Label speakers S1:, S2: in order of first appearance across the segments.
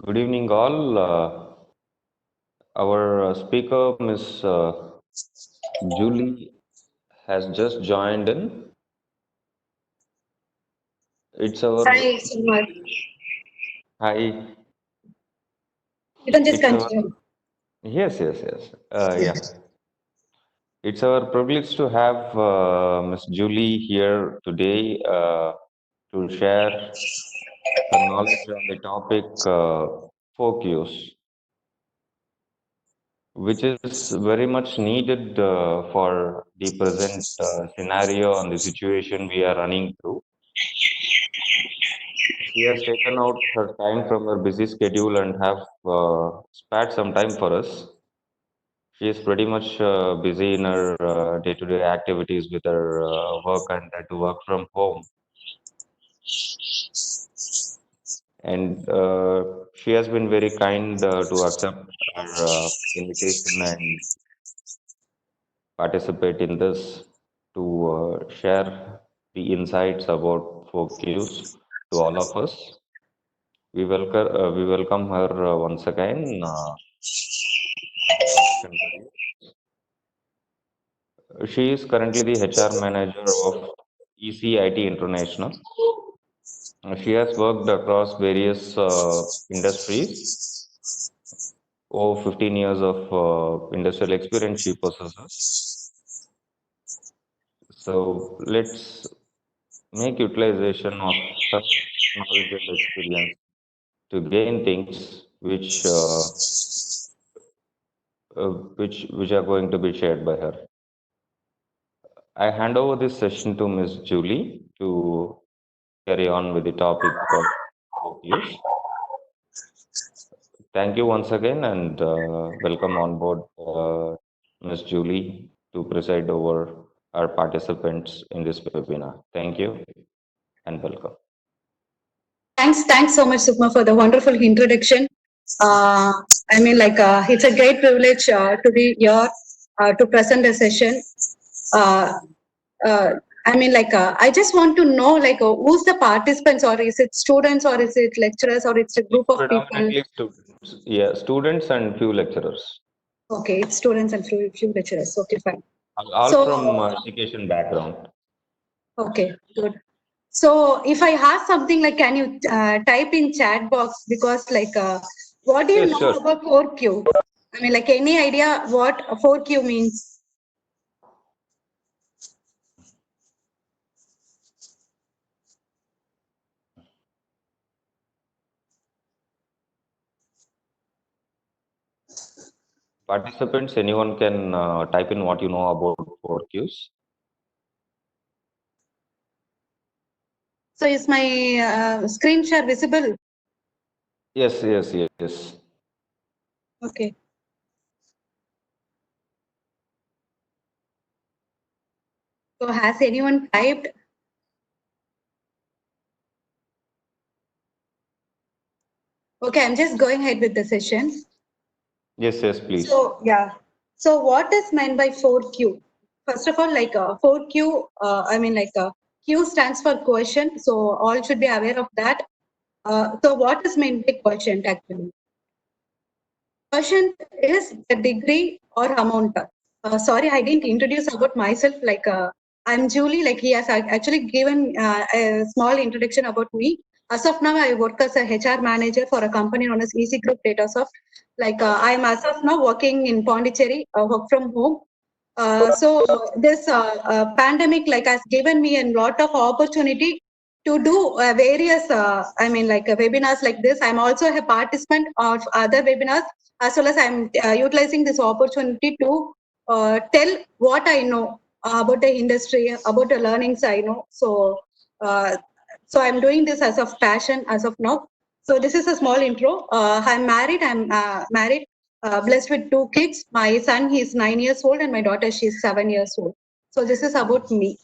S1: Good evening, all. Our speaker, Miss Julie, has just joined in. It's our
S2: Hi, Sumar.
S1: hi.
S2: You can just
S1: It's our
S2: continue.
S1: yes. Yeah, it's our privilege to have Miss Julie here today to share her knowledge on the topic folk use, which is very much needed for the present scenario and the situation we are running through. She has taken out her time from her busy schedule and have spared some time for us. She is pretty much busy in her day-to-day activities with her work and to work from home. And she has been very kind to accept our invitation and participate in this to share the insights about folk use to all of us. We welcome her once again. She is currently the HR manager of ECIT International. She has worked across various industries. Over 15 years of industrial experience she possesses. So let's make utilization of her knowledge and experience to gain things which are going to be shared by her. I hand over this session to Ms. Julie to carry on with the topic of use. Thank you once again and welcome on board Ms. Julie to preside over our participants in this webinar. Thank you and welcome.
S2: Thanks so much, Sukma, for the wonderful introduction. It's a great privilege to be here to present a session. Uh, I just want to know, who's the participants, or is it students, or is it lecturers, or it's a group of people?
S1: Predominantly students. Yeah, students and few lecturers.
S2: Okay, it's students and few lecturers. Okay, fine.
S1: All from education background.
S2: Okay, good. So if I ask something like, can you type in chat box, because what do you
S1: Yes,
S2: know
S1: sure.
S2: about 4Q? Any idea what 4Q means?
S1: Participants, anyone can type in what you know about 4Qs.
S2: So is my screen share visible?
S1: Yes.
S2: Okay. So has anyone typed? Okay, I'm just going ahead with the session.
S1: Yes, please.
S2: So yeah. So what is meant by 4Q? First of all, 4Q, Q stands for quotient. So all should be aware of that. So what is meant by quotient actually? Quotient is the degree or amount. Sorry, I didn't introduce about myself. I'm Julie. Like he has actually given a small introduction about me. As of now, I work as a HR manager for a company known as Easy Group Datasoft. I'm as of now working in Pondicherry, work from home. So this pandemic has given me a lot of opportunity to do various webinars like this. I'm also a participant of other webinars, as well as I'm utilizing this opportunity to tell what I know about the industry, about the learnings I know. Uh, so I'm doing this as of passion as of now. So this is a small intro. I'm married. I'm married, blessed with two kids. My son, he's 9 years old, and my daughter, she's 7 years old. So this is about me.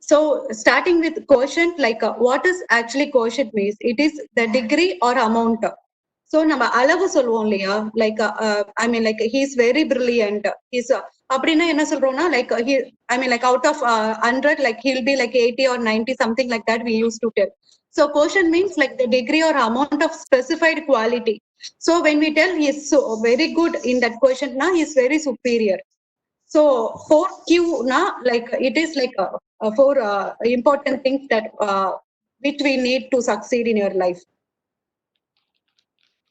S2: So starting with quotient, what is actually quotient means? It is the degree or amount. So நம்ம அளவு சொல்லுவோம் இல்லையா, he's very brilliant, he's அப்படின்னா என்ன சொல்றோம்னா like I mean like out of 100 like he'll be like 80 or 90 something like that we used to tell. So quotient means like the degree or amount of specified quality. So when we tell he is so very good in that quotient na he is very superior. So 4Q na like it is like four important things that which we need to succeed in your life.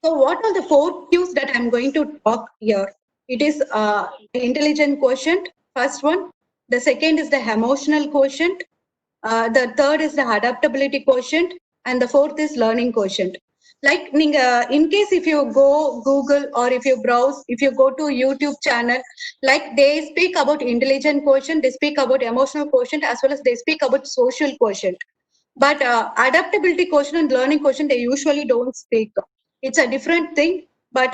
S2: So what are the 4Qs that I'm going to talk here? It is the intelligent quotient, first one. The second is the emotional quotient. The third is the adaptability quotient. And the fourth is learning quotient. Like in case if you go Google or if you browse, if you go to YouTube channel, like they speak about intelligent quotient, they speak about emotional quotient, as well as they speak about social quotient. But adaptability quotient and learning quotient, they usually don't speak. It's a different thing. But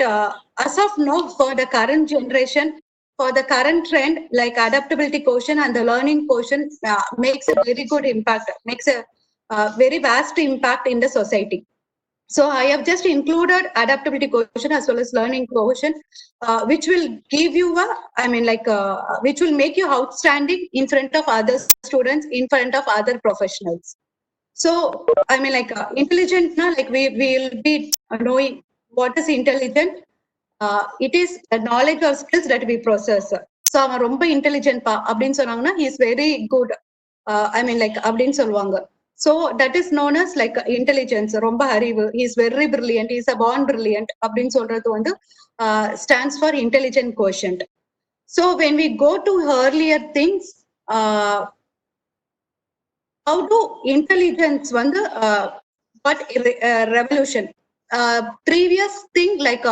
S2: as of now, for the current generation, for the current trend, like adaptability quotient and the learning quotient makes a very good impact, makes a very vast impact in the society. So I have just included adaptability quotient as well as learning quotient, which will give you a, I mean like, which will make you outstanding in front of other students, in front of other professionals. So, I mean, like intelligent, na, like we will be knowing what is intelligent. It is the knowledge or skills that we process. So, அவன் ரொம்ப intelligent பா அப்படின்னு சொன்னாங்கன்னா he is very good. I mean, like அப்படின்னு சொல்லுவாங்க. So that is known as like intelligence. ரொம்ப அறிவு. He is very brilliant. He is a born brilliant. அப்படின்னு சொல்றது வந்து stands for intelligent quotient. So when we go to earlier things, how do intelligence வந்து what revolution previous thing like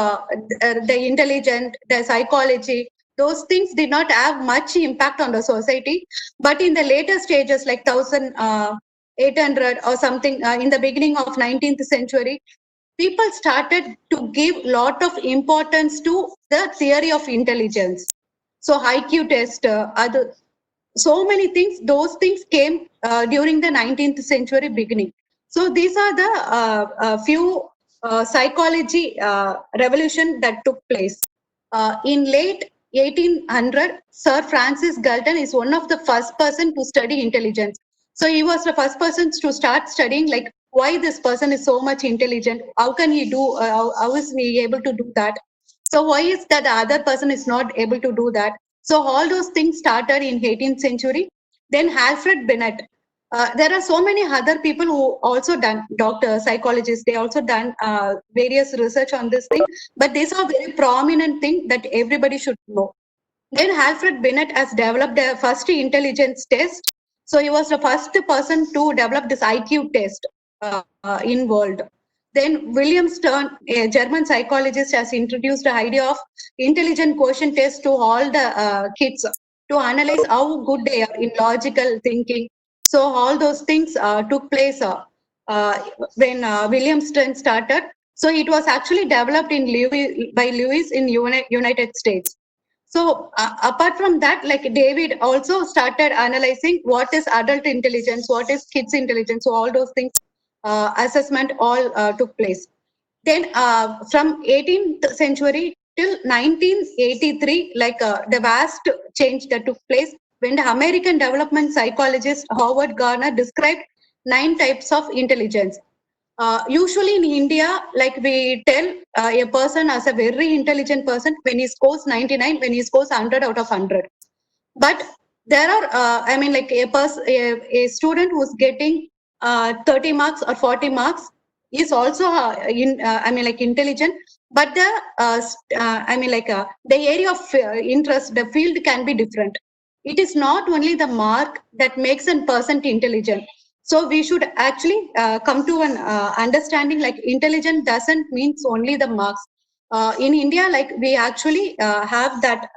S2: the intelligent, the psychology, those things did not have much impact on the society, but in the later stages like 1800 or something, in the beginning of 19th century, people started to give lot of importance to the theory of intelligence. So IQ test, other so many things, those things came during the 19th century beginning. So these are the few psychology revolution that took place. In late 1800, Sir Francis Galton is one of the first person to study intelligence. So he was the first person to start studying like why this person is so much intelligent, how can he do, how is he able to do that, so why is that the other person is not able to do that. So all those things started in 18th century. Then Alfred Binet. There are so many other people who also done doctors, psychologists. They also done various research on this thing. But these are very prominent thing that everybody should know. Then Alfred Binet has developed the first intelligence test. So he was the first person to develop this IQ test in world. Then William Stern, a German psychologist, has introduced the idea of intelligent quotient test to all the kids to analyze how good they are in logical thinking. So all those things took place when William Stern started. So it was actually developed in by Lewis in United States. So apart from that, like David also started analyzing what is adult intelligence, what is kids intelligence. So all those things, assessment all took place. Then from 18th century till 1983, like the vast change that took place when the American development psychologist Howard Gardner described 9 types of intelligence. Usually in India, like we tell a person as a very intelligent person when he scores 99, when he scores 100 out of 100. But there are, I mean, like a student who's getting 30 marks or 40 marks is also I mean, like intelligent. But the, I mean, like the area of interest, the field can be different. It is not only the mark that makes a person intelligent. So we should actually come to an understanding like intelligent doesn't means only the marks. In India, like we actually have that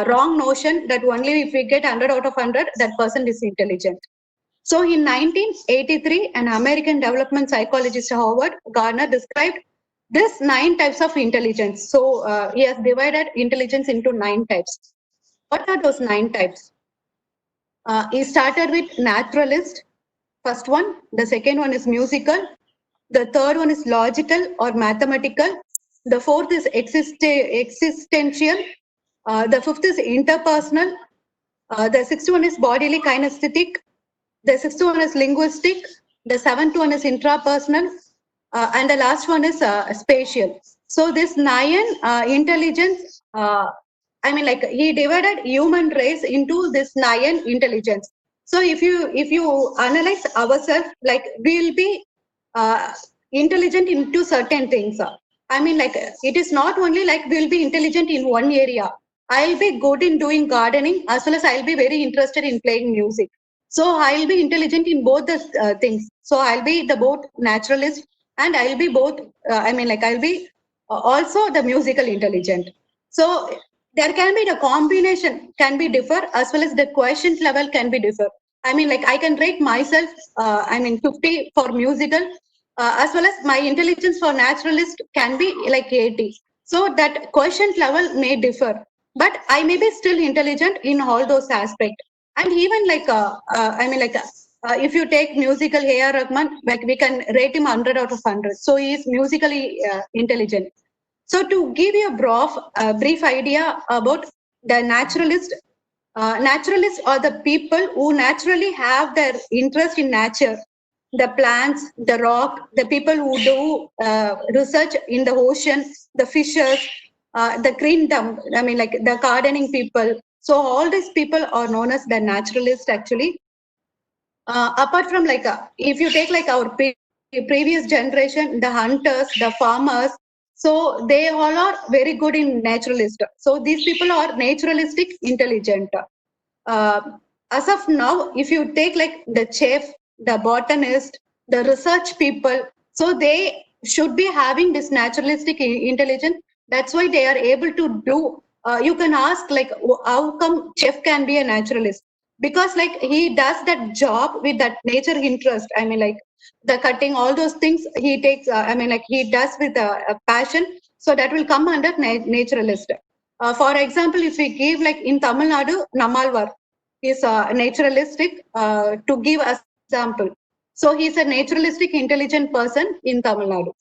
S2: wrong notion that only if we get 100 out of 100, that person is intelligent. So in 1983, an American development psychologist Howard Gardner described this 9 types of intelligence. So he has divided intelligence into 9 types. What are those 9 types? He started with naturalist, first one. The second one is musical. The third one is logical or mathematical. The fourth is existential. The fifth is interpersonal. The sixth one is bodily kinesthetic. The sixth one is linguistic. The seventh one is intrapersonal. And the last one is spatial. So this nine intelligence, I mean, like he divided human race into this nine intelligence. So if you analyze ourselves, like we'll be intelligent into certain things. I mean, like it is not only like we'll be intelligent in one area. I'll be good in doing gardening as well as I'll be very interested in playing music. So I'll be intelligent in both the things. So I'll be the both naturalist and I'll be both. I mean, like I'll be also the musical intelligent. So there can be the combination can be differ as well as the quotient level can be differ. I mean, like I can rate myself. I mean, 50 for musical, as well as my intelligence for naturalist can be like 80. So that quotient level may differ, but I may be still intelligent in all those aspects. And even like, I mean, like, if you take musical A.R. Rahman, like we can rate him 100 out of 100. So he is musically intelligent. So to give you a brief idea about the naturalist, naturalists are the people who naturally have their interest in nature, the plants, the rock, the people who do research in the ocean, the fishes, the green thumb, I mean like the gardening people. So all these people are known as the naturalists actually. Apart from like, if you take like our previous generation, the hunters, the farmers, so they all are very good in naturalist. So these people are naturalistic intelligent. Uh, as of now, if you take like the chef, the botanist, the research people, so they should be having this naturalistic intelligence. That's why they are able to do. You can ask like, how come chef can be a naturalist? Because like he does that job with that nature interest. I mean, like the cutting, all those things he takes. I mean, like he does with a passion. So that will come under naturalist. For example, if we give like in Tamil Nadu, Namalvar is naturalistic. To give a example, so he's a naturalistic, intelligent person in Tamil Nadu.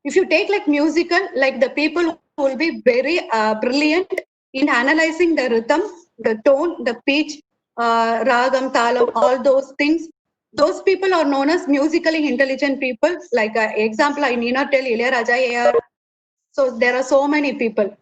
S2: If you take like musical, like the people who will be very brilliant in analyzing the rhythm, the tone, the pitch, ragam, talam, all those things. Those people are known as musically intelligent people. Like example, I need not tell Ilayaraja, A.R. So there are so many people.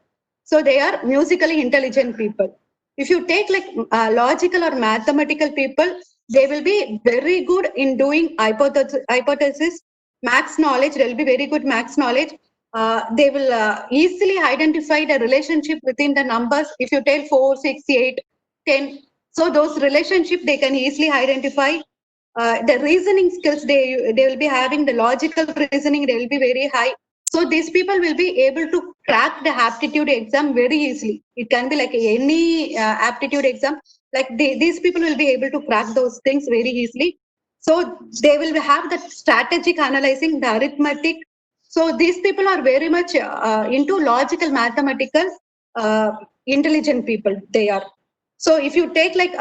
S2: So they are musically intelligent people. If you take like logical or mathematical people, they will be very good in doing hypothesis, max knowledge. They will be very good max knowledge. They will easily identify the relationship within the numbers. If you tell 4, 6, 8, 10, so those relationship they can easily identify. The reasoning skills they will be having, the logical reasoning they will be very high. So these people will be able to crack the aptitude exam very easily. It can be like any aptitude exam. Like these people will be able to crack those things very easily. So they will have that strategic analyzing, the arithmetic. So these people are very much into logical, mathematical, intelligent people. They are. So if you take like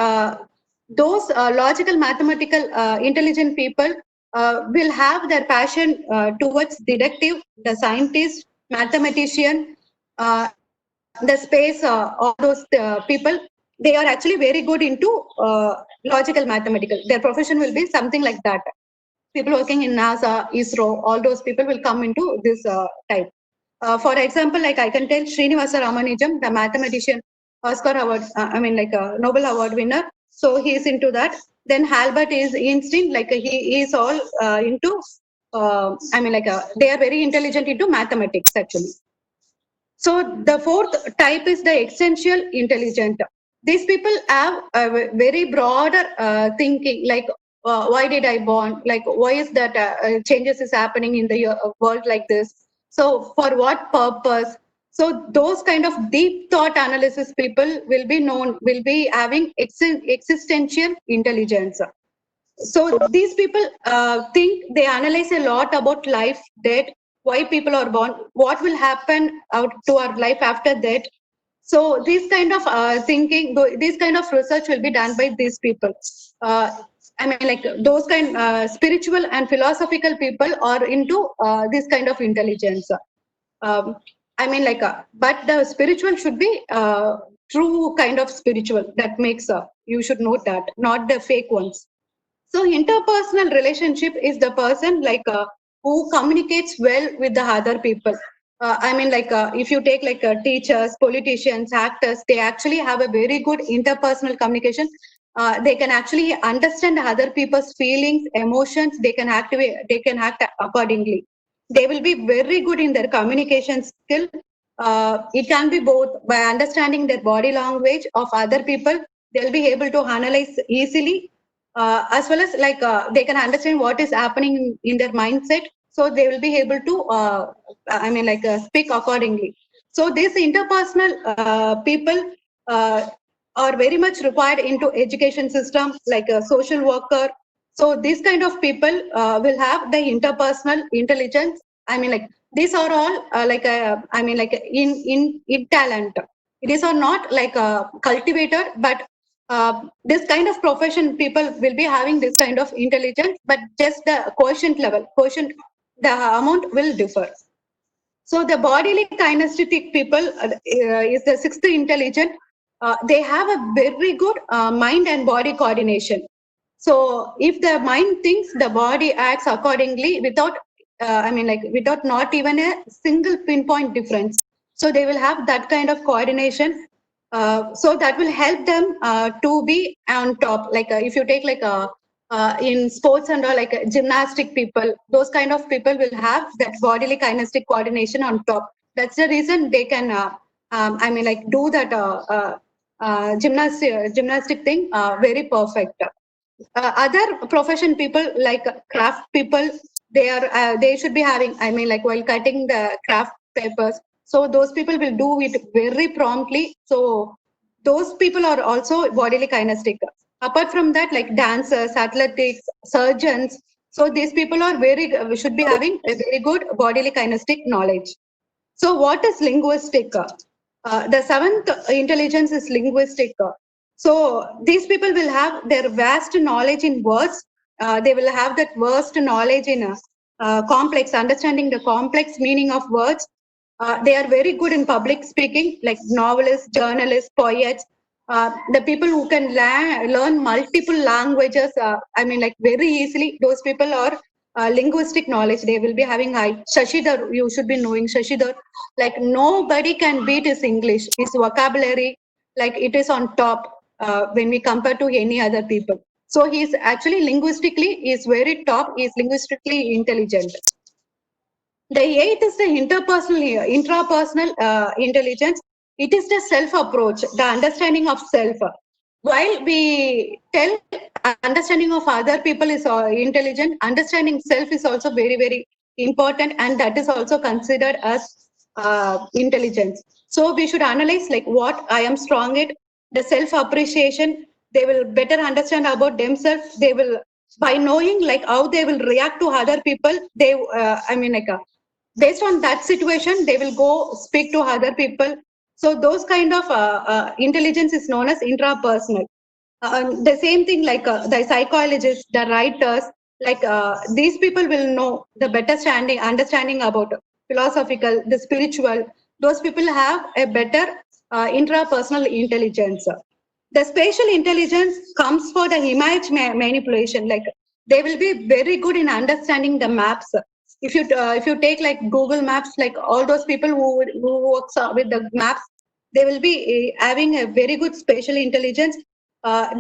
S2: those logical, mathematical, intelligent people will have their passion towards detective, the scientist, mathematician, the space, all those people. They are actually very good into logical, mathematical. Their profession will be something like that. People working in NASA, ISRO, all those people will come into this type. For example, like I can tell Srinivasa Ramanujam, the mathematician, Oscar Award, I mean like a Nobel Award winner. So he is into that. Then Albert is Einstein, like he is all into, I mean like they are very intelligent into mathematics actually. So the fourth type is the essential intelligent. These people have a very broader thinking, like why did I born? Like why is that changes is happening in the world like this? So for what purpose? So those kind of deep thought analysis people will be known, will be having existential intelligence. So these people think, they analyze a lot about life, death, why people are born, what will happen out to our life after that. So this kind of thinking, this kind of research will be done by these people. I mean, like those kind spiritual and philosophical people are into this kind of intelligence. Um, I mean, like, but the spiritual should be true kind of spiritual. That makes you should note that, not the fake ones. So interpersonal relationship is the person like who communicates well with the other people. I mean, like if you take like teachers, politicians, actors, they actually have a very good interpersonal communication. They can actually understand other people's feelings, emotions. They can activate. They can act accordingly. They will be very good in their communication skill. It can be both by understanding their body language of other people. They'll be able to analyze easily as well as like they can understand what is happening in their mindset, so they will be able to I mean like speak accordingly. So these interpersonal people uh, are very much required into education system, like a social worker. So these kind of people will have the interpersonal intelligence. I mean like these are all like I mean like in talent, these are not like cultivated, but this kind of profession people will be having this kind of intelligence, but just the quotient, the amount will differ. So the bodily kinesthetic people is the sixth intelligent. They have a very good mind and body coordination. So if the mind thinks, the body acts accordingly without, I mean like without not even a single pinpoint difference. So they will have that kind of coordination. So that will help them to be on top. Like if you take like a in sports and all, like gymnastic people, those kind of people will have that bodily kinesthetic coordination on top. That's the reason they can, I mean, like do that gymnastic thing very perfect. Other profession people like craft people, they should be having, I mean, like while cutting the craft papers. So those people will do it very promptly. So those people are also bodily kinesthetic. Apart from that, like dancers, athletics, surgeons, so these people are very should be having a very good bodily kinesthetic knowledge. So what is linguistic? The seventh intelligence is linguistic. So these people will have their vast knowledge in words. They will have that vast knowledge in complex, understanding the complex meaning of words. They are very good in public speaking, like novelists, journalists, poets. The people who can learn multiple languages, I mean, like very easily, those people are linguistic knowledge. They will be having high. Shashidhar, you should be knowing Shashidhar. Like nobody can beat his English. His vocabulary, like it is on top when we compare to any other people. So he's actually linguistically is very top. He's linguistically intelligent. The eighth is the intrapersonal intelligence. It is the self approach, the understanding of self. While we tell understanding of other people is intelligent, understanding self is also very, very important, and that is also considered as intelligence. So we should analyze like what I am strong at, the self appreciation. They will better understand about themselves. They will, by knowing like how they will react to other people, they I mean like based on that situation, they will go speak to other people. So those kind of intelligence is known as intrapersonal. The same thing like the psychologists, the writers, like these people will know the better understanding about philosophical, the spiritual. Those people have a better intrapersonal intelligence. The spatial intelligence comes for the image manipulation. Like they will be very good in understanding the maps. If you take like Google Maps, like all those people who works with the maps, they will be having a very good spatial intelligence.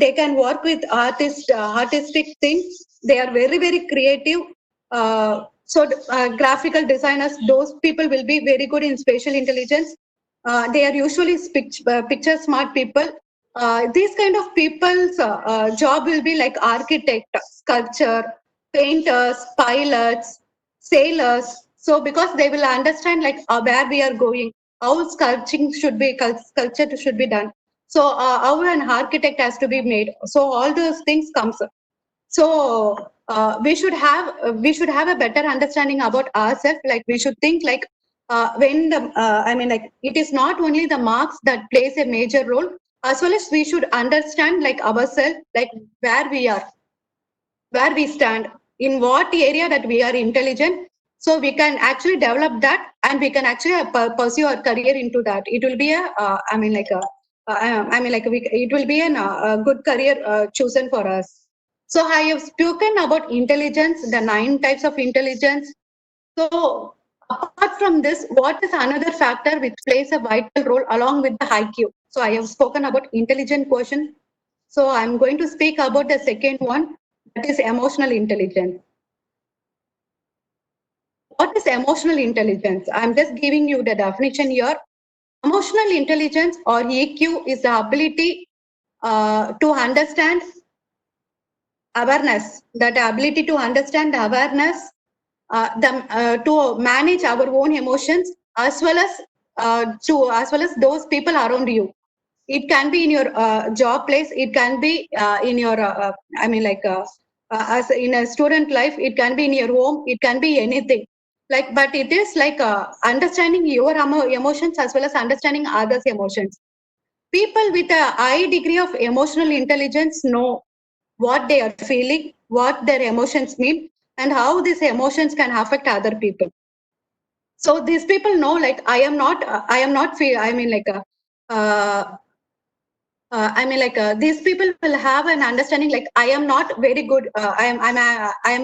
S2: They can work with artistic things. They are very, very creative. Graphical designers, those people will be very good in spatial intelligence. They are usually picture smart people. These kind of people's job will be like architect, sculpture, painters, pilots, sailors. So because they will understand like where we are going, how sculpture should be done. So how an architect has to be made. So all those things comes. So we should have a better understanding about ourselves. Like we should think like when the I mean like it is not only the marks that plays a major role, as well as we should understand like ourselves, like where we are, where we stand, in what area that we are intelligent, So we can actually develop that, and we can actually pursue our career into that. It will be a, it will be a good career chosen for us. So I have spoken about intelligence, the 9 types of intelligence. So apart from this, what is another factor which plays a vital role along with the IQ? So I have spoken about intelligent quotient. So I'm going to speak about the second one, that is emotional intelligence. What is emotional intelligence? I'm just giving you the definition here. Emotional intelligence or EQ is the ability to understand awareness, that ability to understand the awareness, to manage our own emotions, as well as those people around you. It can be in your job place, it can be in your as in a student life, it can be in your home, it can be anything. Like, but it is like understanding your emotions as well as understanding others emotions. People with a high degree of emotional intelligence know what they are feeling, what their emotions mean, and how these emotions can affect other people. So these people know, like, I am not feel I mean like a uh, these people will have an understanding, like, I am not very good, I am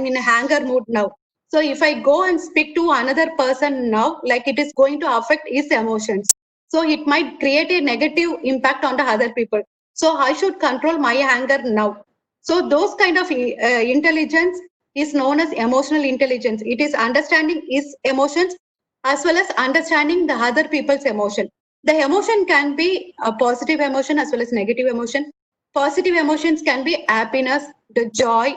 S2: in a anger mood now. So if I go and speak to another person now, like, it is going to affect his emotions, so it might create a negative impact on the other people. So I should control my anger now. So those kind of intelligence is known as emotional intelligence. It is understanding his emotions as well as understanding the other people's emotion. The emotion can be a positive emotion as well as negative emotion. Positive emotions can be happiness, the joy.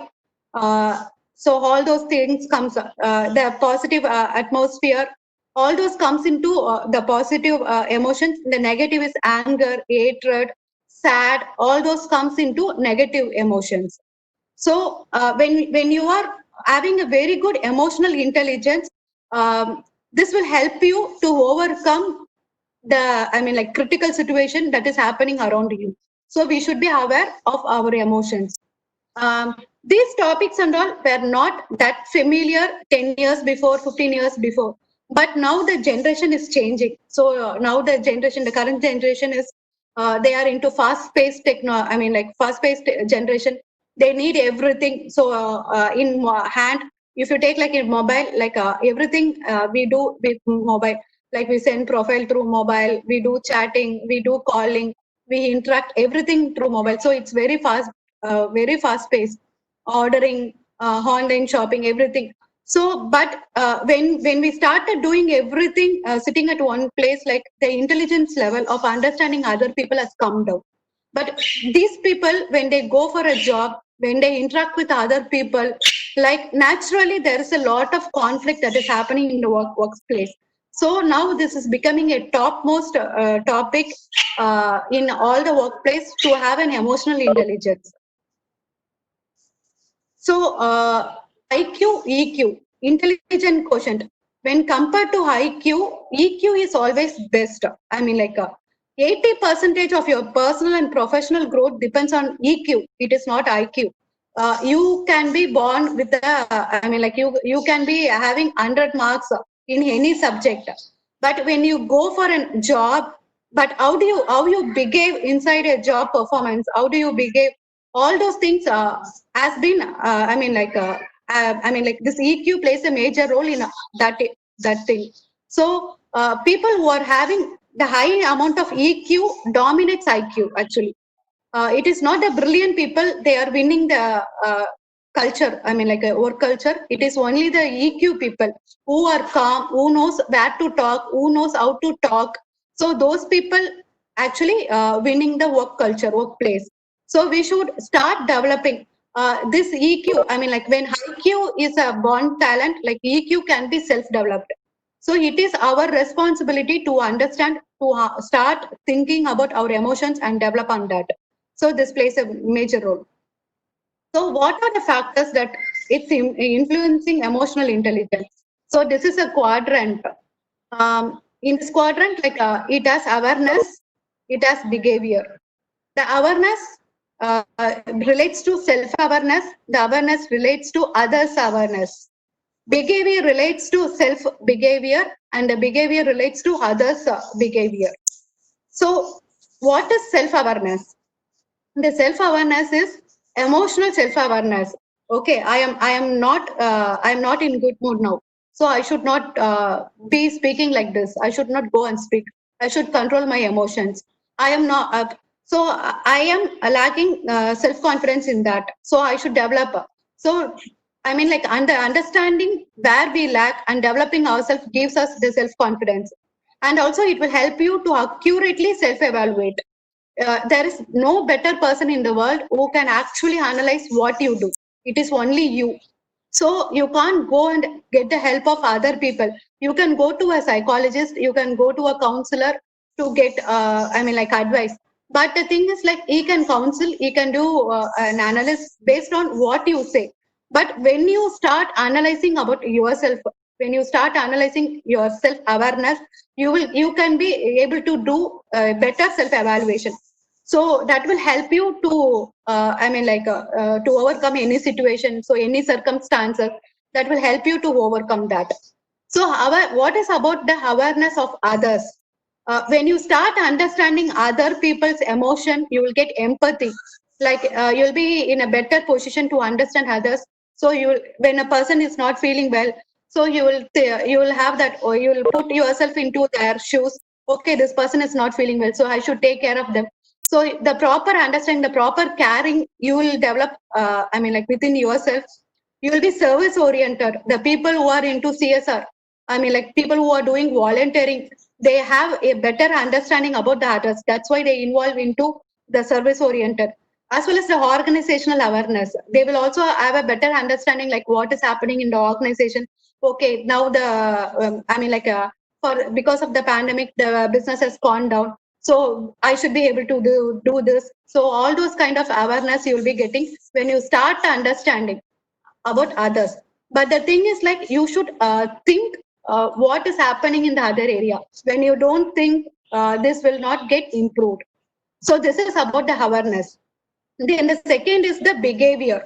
S2: So all those things comes, the positive atmosphere, all those comes into the positive emotions. The negative is anger, hatred, sad, all those comes into negative emotions. So when you are having a very good emotional intelligence, this will help you to overcome the critical situation that is happening around you. So we should be aware of our emotions. These topics and all were not that familiar 10 years before, 15 years before, but now the generation is changing. So now the current generation is they are into fast paced fast paced generation. They need everything. So in hand, if you take like a mobile, like everything we do with mobile, like we send profile through mobile, we do chatting, we do calling, we interact everything through mobile. So it's very fast paced, ordering, online shopping, everything. So but when we started doing everything sitting at one place, like, the intelligence level of understanding other people has come down. But these people, when they go for a job, when they interact with other people, like, naturally there is a lot of conflict that is happening in the workplace. So now this is becoming a topmost topic in all the workplace, to have an emotional intelligence. So IQ, EQ, intelligent quotient. When compared to IQ, EQ is always best. 80% of your personal and professional growth depends on EQ. It is not IQ. You can be born with you can be having 100 marks in any subject, but when you go for a job, but how you behave inside a job performance, how do you behave, all those things has been this EQ plays a major role in that thing. So people who are having the high amount of EQ dominates IQ actually. It is not the brilliant people, they are winning the culture, work culture. It is only the EQ people who are calm, who knows where to talk, who knows how to talk. So those people actually winning the work culture, workplace. So we should start developing this EQ. When IQ is a born talent, like, EQ can be self developed. So it is our responsibility to understand, to start thinking about our emotions and develop on that. So this plays a major role. So what are the factors that it's influencing emotional intelligence? So this is a quadrant. In this quadrant, like, it has awareness, it has behavior. The awareness relates to self-awareness. The awareness relates to others' awareness. Behavior relates to self behavior, and the behavior relates to others behavior. So what is self awareness? The self awareness is emotional self awareness. Okay, I am not in good mood now, so I should not be speaking like this. I should not go and speak. I should control my emotions. I am not so I am lacking self confidence in that, so I should develop. So I mean, like, understanding where we lack and developing ourselves gives us the self confidence, and also it will help you to accurately self evaluate. There is no better person in the world who can actually analyze what you do. It is only you. So you can't go and get the help of other people. You can go to a psychologist, you can go to a counselor to get, I mean, like, advice. But the thing is, like, he can counsel, he can do an analysis based on what you say. But when you start analyzing about yourself, when you start analyzing your self awareness, you can be able to do better self evaluation. So that will help you to I mean, like, to overcome any situation, so any circumstances, that will help you to overcome that. So what is about the awareness of others? When you start understanding other people's emotion, you will get empathy. Like, you'll be in a better position to understand others. So when a person is not feeling well, so you will have that, or you will put yourself into their shoes. Okay, this person is not feeling well, so I should take care of them. So the proper understanding, the proper caring, you will develop, I mean, like, within yourself. You will be service oriented. The people who are into CSR, I mean, like, people who are doing volunteering, they have a better understanding about the others. That's why they involve into the service oriented. As well as the organizational awareness, they will also have a better understanding, like, what is happening in the organization. Okay, now the I mean, like, for because of the pandemic, the business has gone down, so I should be able to do this. So all those kind of awareness you will be getting when you start understanding about others. But the thing is, like, you should think what is happening in the other area. When you don't think, this will not get improved. So this is about the awareness. Then the second is the behavior.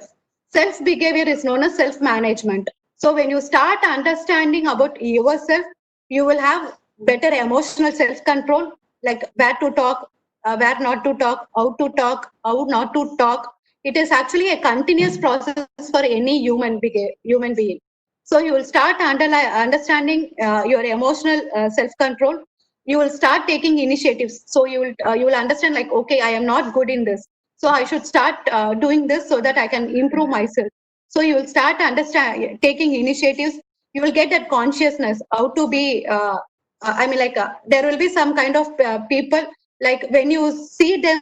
S2: Self behavior is known as self management. So when you start understanding about yourself, you will have better emotional self control, like where to talk, where not to talk, how not to talk. It is actually a continuous process for any human being. So you will start understanding your emotional self control. You will start taking initiatives. So you will understand, like, okay, I am not good in this, so I should start doing this so that I can improve myself. So you will start understand taking initiatives. You will get that consciousness how to be I mean, like, there will be some kind of people, like, when you see them.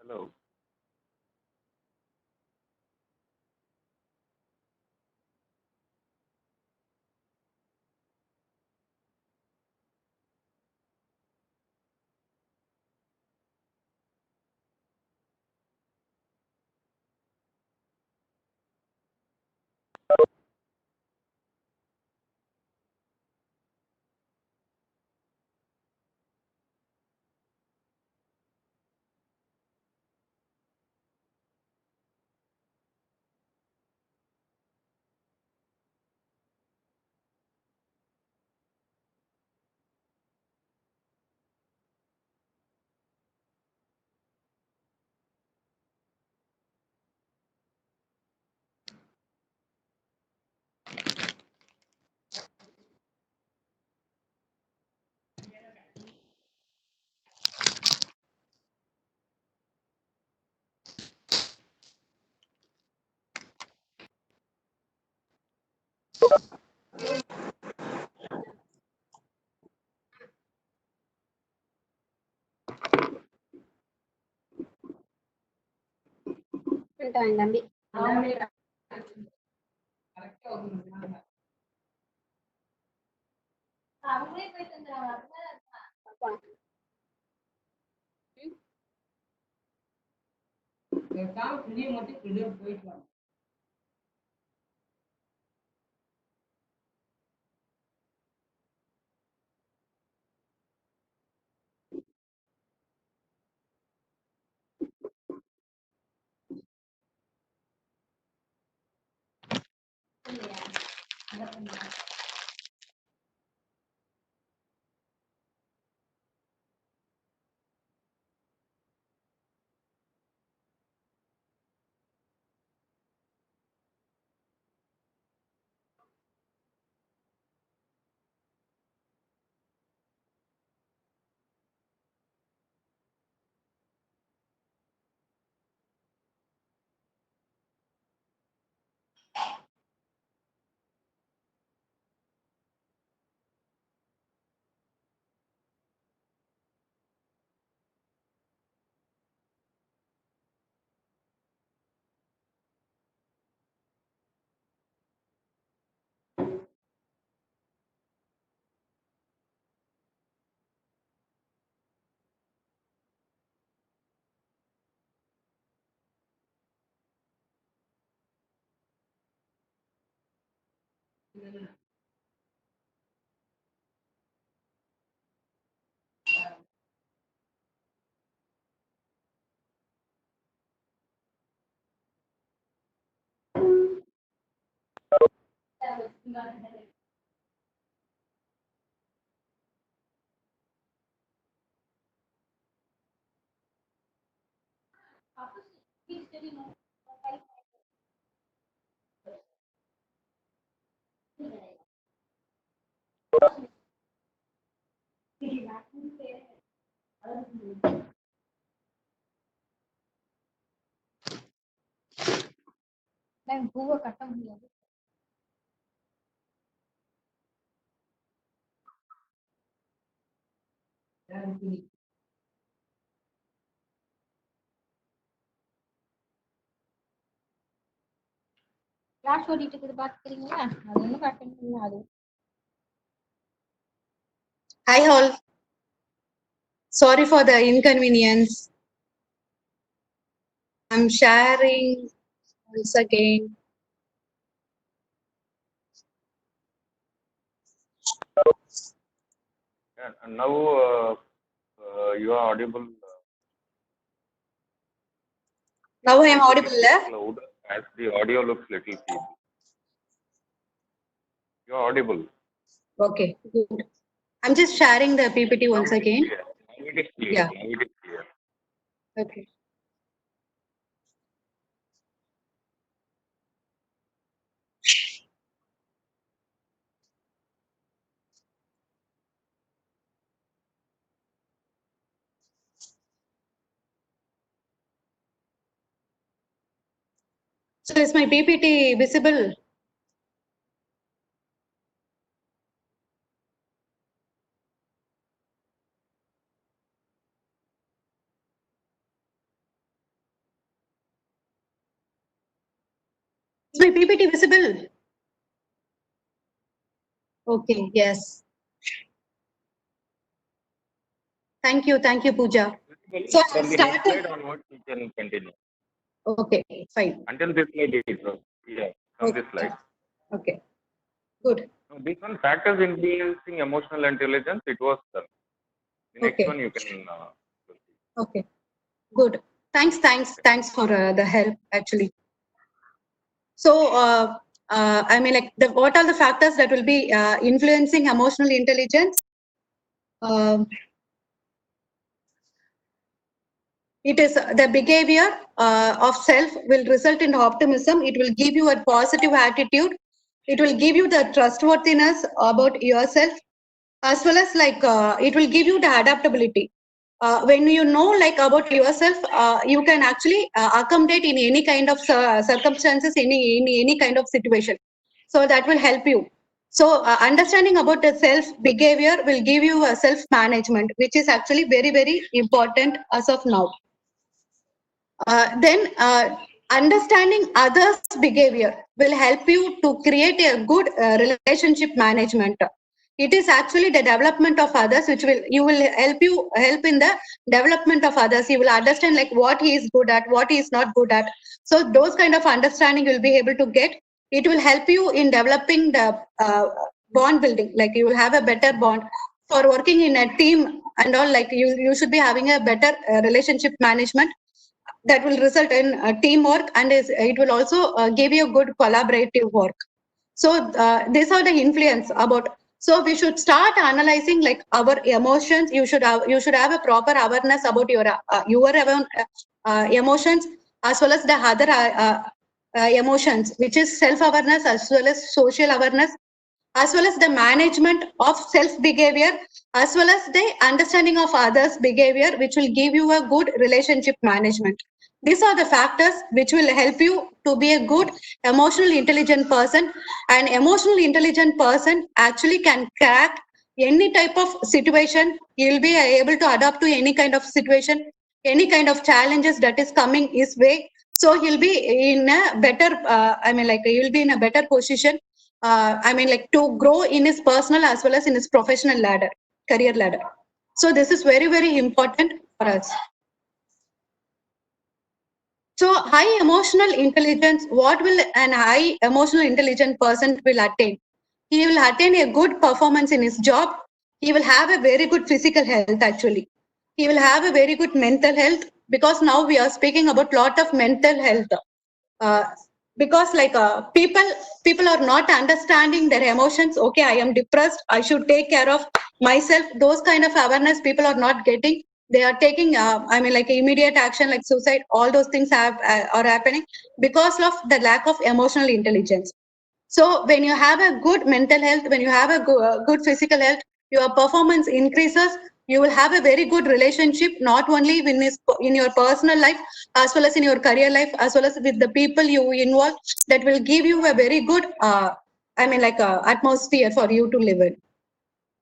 S1: Hello.
S3: ఉంటాను తம்பి பூவை கட்ட முடியாது class ஓடிட்டு இருக்குது பாத்துக்கிறீங்களா அது ஒன்றும் கட்ட அது
S2: Hi all. Sorry for the inconvenience. I'm sharing once again.
S1: And now you are audible.
S2: Now I am audible.
S1: Loud, as the audio looks little feeble. You are audible.
S2: Okay, good. I'm just sharing the PPT once again.
S1: Now it is clear.
S2: Yeah.
S1: Now it is clear.
S2: Okay. So is my PPT visible? Is my PPT visible? Okay, yes. Thank you, Pooja. So
S1: From the next slide onwards, we can continue.
S2: Okay, fine.
S1: Until this slide is yeah, from
S2: Okay.
S1: this slide.
S2: Okay, good.
S1: So this one, factors influencing emotional intelligence, it was done. The next
S2: Okay.
S1: one you can proceed.
S2: Okay, good. Thanks for the help actually. So, I mean, like, what are the factors that will be influencing emotional intelligence? It is the behavior of self will result in optimism. It will give you a positive attitude. It will give you the trustworthiness about yourself, as well as like it will give you the adaptability. When you know like about yourself, you can actually accommodate in any kind of circumstances, in any kind of situation. So that will help you. So understanding about the self behavior will give you a self management, which is actually very, very important as of now. Then understanding others' behavior will help you to create a good relationship management. It is actually the development of others which will help in the development of others. You will understand like what he is good at, what he is not good at. So those kind of understanding you'll be able to get. It will help you in developing the bond building. Like you will have a better bond for working in a team and all. Like you should be having a better relationship management that will result in teamwork, and it will also give you good collaborative work. So these are the influence about. So we should start analyzing like our emotions. You should have a proper awareness about your emotions, as well as the other emotions, which is self-awareness as well as social awareness, as well as the management of self behavior, as well as the understanding of others behavior, which will give you a good relationship management. These are the factors which will help you to be a good emotional intelligent person. An emotional intelligent person actually can crack any type of situation. He will be able to adapt to any kind of situation, any kind of challenges that is coming his way. So he'll be in a better he'll be in a better position, like to grow in his personal as well as in his professional ladder, career ladder. So this is very, very important for us. So high emotional intelligence, what will an high emotional intelligent person will attain? He will attain a good performance in his job. He will have a very good physical health actually. He will have a very good mental health, because now we are speaking about lot of mental health. Uh, because like people are not understanding their emotions. Okay, I am depressed, I should take care of myself. Those kind of awareness people are not getting. They are taking like immediate action like suicide. All those things are happening because of the lack of emotional intelligence. So when you have a good mental health, when you have a good physical health, your performance increases. You will have a very good relationship, not only in your personal life, as well as in your career life, as well as with the people you involve. That will give you a very good, atmosphere for you to live in.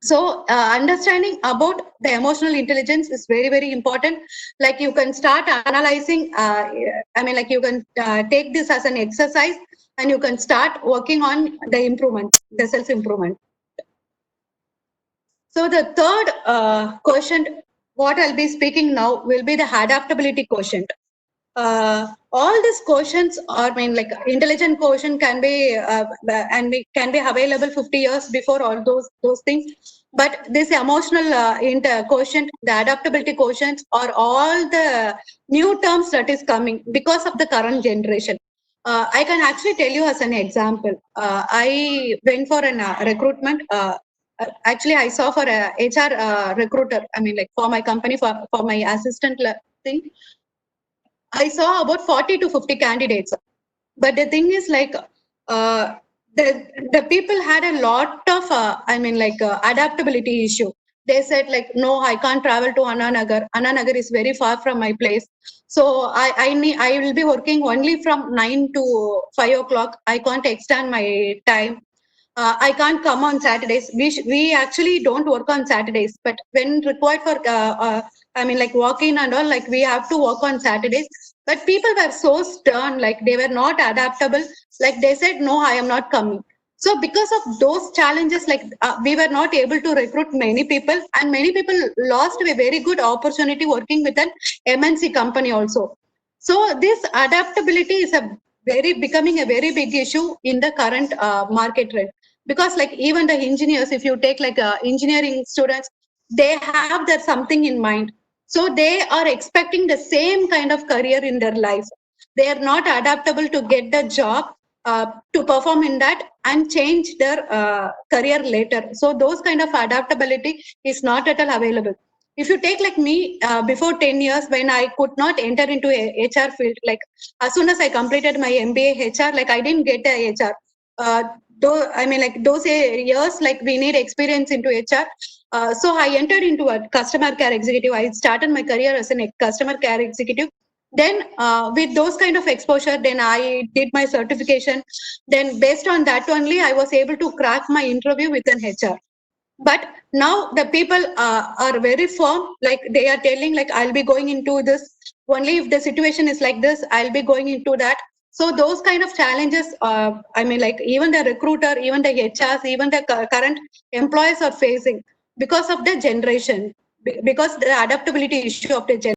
S2: So understanding about the emotional intelligence is very, very important. Like you can start analyzing, you can take this as an exercise, and you can start working on the improvement, the self improvement. So the third quotient, what I'll be speaking now, will be the adaptability quotient. All these quotients are, like intelligent quotient can be can be available 50 years before all those things. But this emotional quotient, the adaptability quotient, are all the new terms that is coming because of the current generation. I can actually tell you as an example. I went for an recruitment. Actually, I saw for a HR recruiter. Like for my company, for my assistant thing. I saw about 40 to 50 candidates. But the thing is like, the people had a lot of, adaptability issue. They said like, no, I can't travel to Anna Nagar. Anna Nagar is very far from my place. So I will be working only from 9 to 5 o'clock. I can't extend my time. I can't come on Saturdays. We actually don't work on Saturdays, but when required for, like walk-in and all, like we have to work on Saturdays. But people were so stern, like they were not adaptable. Like they said, no, I am not coming. So because of those challenges, like we were not able to recruit many people, and many people lost a very good opportunity working with an MNC company also. So this adaptability is becoming a very big issue in the current market trend. Because like even the engineers, if you take like engineering students, they have that something in mind. So they are expecting the same kind of career in their life. They are not adaptable to get the job, to perform in that and change their career later. So those kind of adaptability is not at all available. If you take like me, before 10 years, when I could not enter into a HR field, like as soon as I completed my MBA HR, like I didn't get a HR. though I mean like those years like we need experience into HR. So I entered into a customer care executive. I started my career as a customer care executive. Then with those kind of exposure, then I did my certification. Then based on that only, I was able to crack my interview with an HR. But now the people are very firm, like they are telling like I'll be going into this only if the situation is like this, I'll be going into that. So those kind of challenges, I mean like even the recruiter, even the HRs, even the current employees are facing because of the generation, because the adaptability issue of the generation.